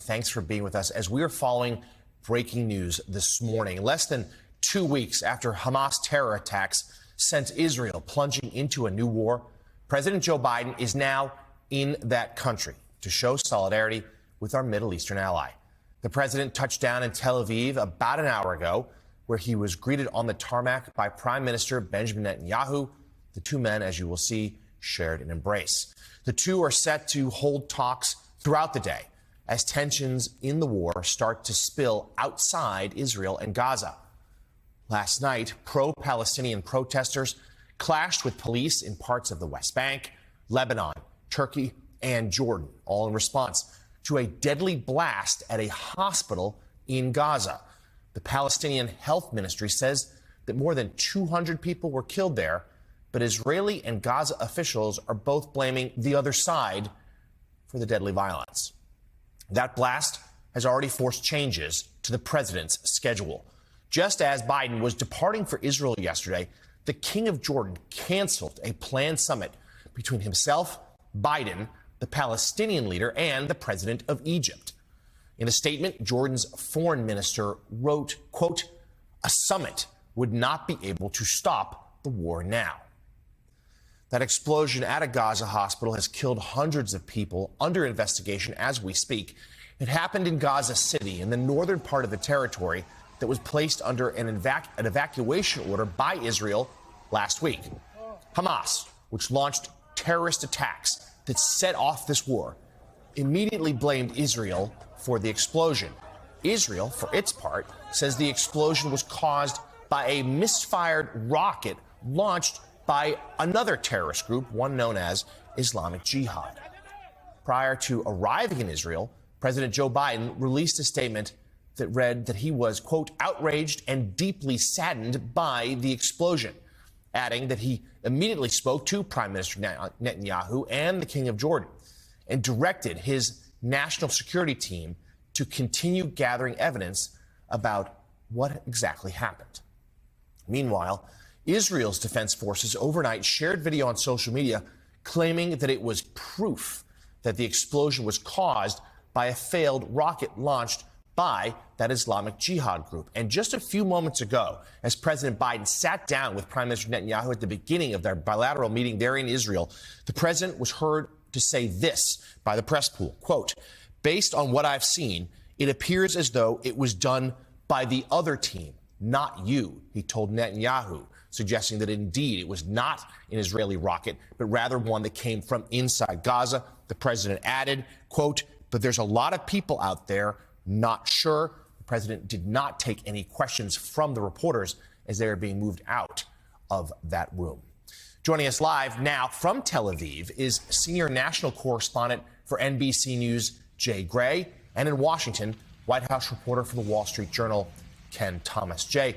Thanks for being with us as we are following breaking news this morning. Less than 2 weeks after Hamas terror attacks sent Israel plunging into a new war, President Joe Biden is now in that country to show solidarity with our Middle Eastern ally. The president touched down in Tel Aviv about an hour ago, where he was greeted on the tarmac by Prime Minister Benjamin Netanyahu. The two men, as you will see, shared an embrace. The two are set to hold talks throughout the day as tensions in the war start to spill outside Israel and Gaza. Last night, pro-Palestinian protesters clashed with police in parts of the West Bank, Lebanon, Turkey, and Jordan, all in response to a deadly blast at a hospital in Gaza. The Palestinian Health Ministry says that more than 200 people were killed there, but Israeli and Gaza officials are both blaming the other side for the deadly violence. That blast has already forced changes to the president's schedule. Just as Biden was departing for Israel yesterday, the King of Jordan canceled a planned summit between himself, Biden, the Palestinian leader, and the president of Egypt. In a statement, Jordan's foreign minister wrote, quote, "A summit would not be able to stop the war now." That explosion at a Gaza hospital has killed hundreds of people under investigation as we speak. It happened in Gaza City, in the northern part of the territory that was placed under an evacuation order by Israel last week. Hamas, which launched terrorist attacks that set off this war, immediately blamed Israel for the explosion. Israel, for its part, says the explosion was caused by a misfired rocket launched by another terrorist group, one known as Islamic Jihad. Prior to arriving in Israel, President Joe Biden released a statement that read that he was, quote, "outraged and deeply saddened by the explosion," adding that he immediately spoke to Prime Minister Netanyahu and the King of Jordan and directed his national security team to continue gathering evidence about what exactly happened. Meanwhile, Israel's defense forces overnight shared video on social media claiming that it was proof that the explosion was caused by a failed rocket launched by that Islamic Jihad group. And just a few moments ago, as President Biden sat down with Prime Minister Netanyahu at the beginning of their bilateral meeting there in Israel, the president was heard to say this by the press pool, quote, "Based on what I've seen, it appears as though it was done by the other team, not you," he told Netanyahu, suggesting that indeed it was not an Israeli rocket, but rather one that came from inside Gaza. The president added, quote, "But there's a lot of people out there not sure." The president did not take any questions from the reporters as they are being moved out of that room. Joining us live now from Tel Aviv is senior national correspondent for NBC News, Jay Gray, and in Washington, White House reporter for the Wall Street Journal, Ken Thomas. Jay,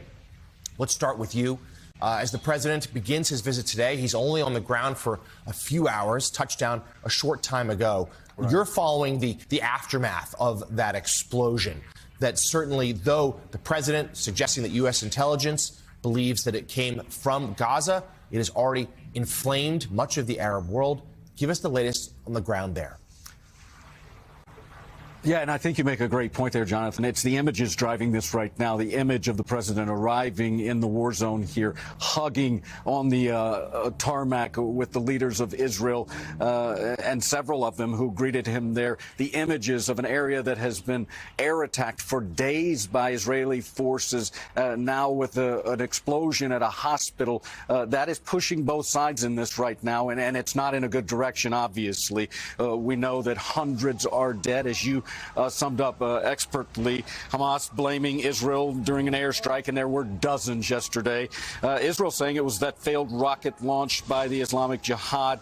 let's start with you. As the president begins his visit today, he's only on the ground for a few hours, touched down a short time ago. Right. You're following the aftermath of that explosion that certainly, though the president suggesting that U.S. intelligence believes that it came from Gaza, it has already inflamed much of the Arab world. Give us the latest on the ground there. Yeah, and I think you make a great point there, Jonathan. It's the images driving this right now, the image of the president arriving in the war zone here, hugging on the tarmac with the leaders of Israel and several of them who greeted him there. The images of an area that has been air attacked for days by Israeli forces, now with an explosion at a hospital. That is pushing both sides in this right now, and it's not in a good direction, obviously. We know that hundreds are dead, as you summed up expertly. Hamas blaming Israel during an airstrike, and there were dozens yesterday. Israel saying it was that failed rocket launched by the Islamic Jihad.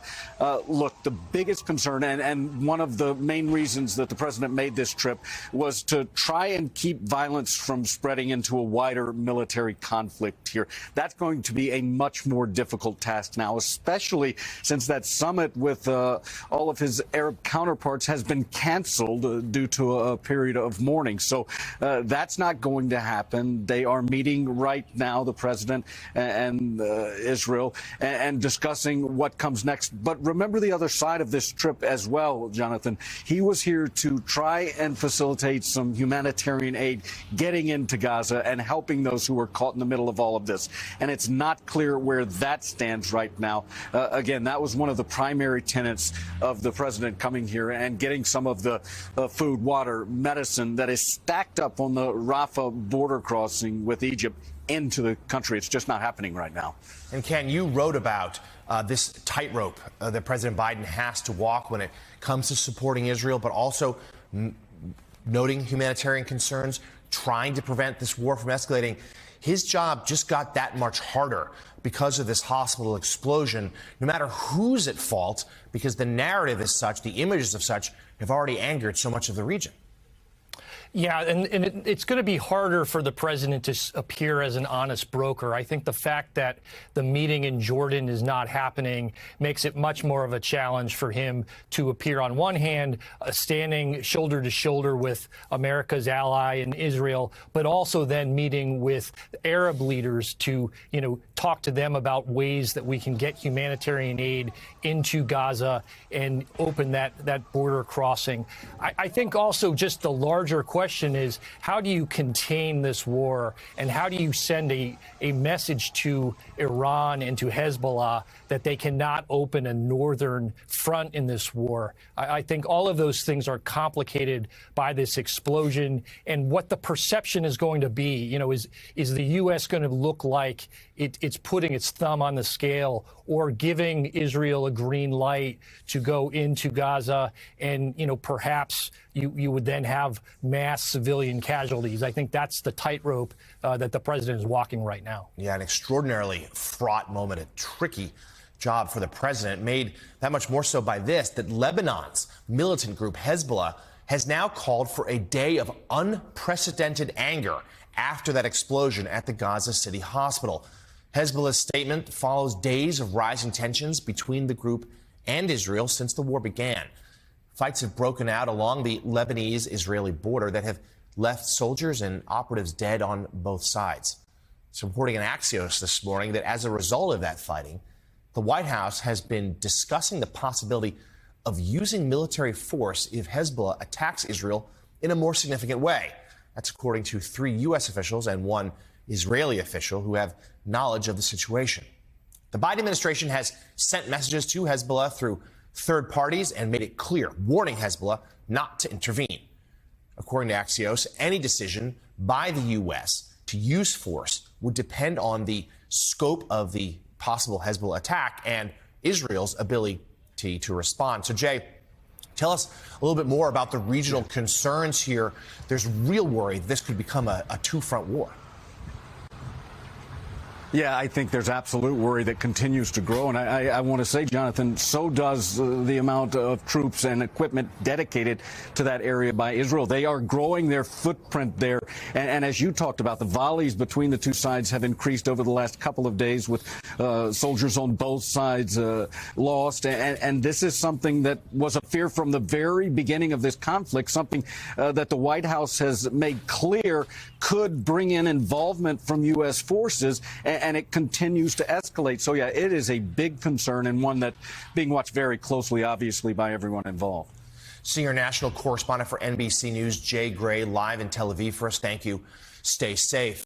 Look, the biggest concern, and one of the main reasons that the president made this trip, was to try and keep violence from spreading into a wider military conflict here. That's going to be a much more difficult task now, especially since that summit with all of his Arab counterparts has been canceled due to a period of mourning. So that's not going to happen. They are meeting right now, the president and Israel, and discussing what comes next. But remember the other side of this trip as well, Jonathan. He was here to try and facilitate some humanitarian aid getting into Gaza and helping those who were caught in the middle of all of this. And it's not clear where that stands right now. Again, that was one of the primary tenets of the president coming here and getting some of the food, water, medicine that is stacked up on the Rafah border crossing with Egypt into the country. It's just not happening right now. And Ken, you wrote about this tightrope that President Biden has to walk when it comes to supporting Israel, but also noting humanitarian concerns, trying to prevent this war from escalating. His job just got that much harder because of this hospital explosion, no matter who's at fault, because the narrative is such, the images of such, have already angered so much of the region. Yeah, and it's going to be harder for the president to appear as an honest broker. I think the fact that the meeting in Jordan is not happening makes it much more of a challenge for him to appear, on one hand, standing shoulder to shoulder with America's ally in Israel, but also then meeting with Arab leaders to, talk to them about ways that we can get humanitarian aid into Gaza and open that border crossing. I think also just the larger question is, how do you contain this war, and how do you send a message to Iran and to Hezbollah that they cannot open a northern front in this war? I think all of those things are complicated by this explosion and what the perception is going to be. Is the U.S. going to look like it's putting its thumb on the scale or giving Israel a green light to go into Gaza, and, perhaps you would then have mass civilian casualties? I think that's the tightrope that the president is walking right now. Yeah, an extraordinarily fraught moment, a tricky job for the president, made that much more so by this, that Lebanon's militant group Hezbollah has now called for a day of unprecedented anger after that explosion at the Gaza City hospital. Hezbollah's statement follows days of rising tensions between the group and Israel since the war began. Fights have broken out along the Lebanese-Israeli border that have left soldiers and operatives dead on both sides. It's reporting in Axios this morning that as a result of that fighting, the White House has been discussing the possibility of using military force if Hezbollah attacks Israel in a more significant way. That's according to 3 U.S. officials and 1 Israeli official who have knowledge of the situation. The Biden administration has sent messages to Hezbollah through third parties and made it clear, warning Hezbollah not to intervene. According to Axios, any decision by the U.S. to use force would depend on the scope of the possible Hezbollah attack and Israel's ability to respond. So, Jay, tell us a little bit more about the regional concerns here. There's real worry this could become a two-front war. Yeah, I think there's absolute worry that continues to grow. And I want to say, Jonathan, so does the amount of troops and equipment dedicated to that area by Israel. They are growing their footprint there. And as you talked about, the volleys between the two sides have increased over the last couple of days, with soldiers on both sides lost. And this is something that was a fear from the very beginning of this conflict, something that the White House has made clear could bring in involvement from U.S. forces. And it continues to escalate. So, yeah, it is a big concern, and one that being watched very closely, obviously, by everyone involved. Senior national correspondent for NBC News, Jay Gray, live in Tel Aviv for us. Thank you. Stay safe.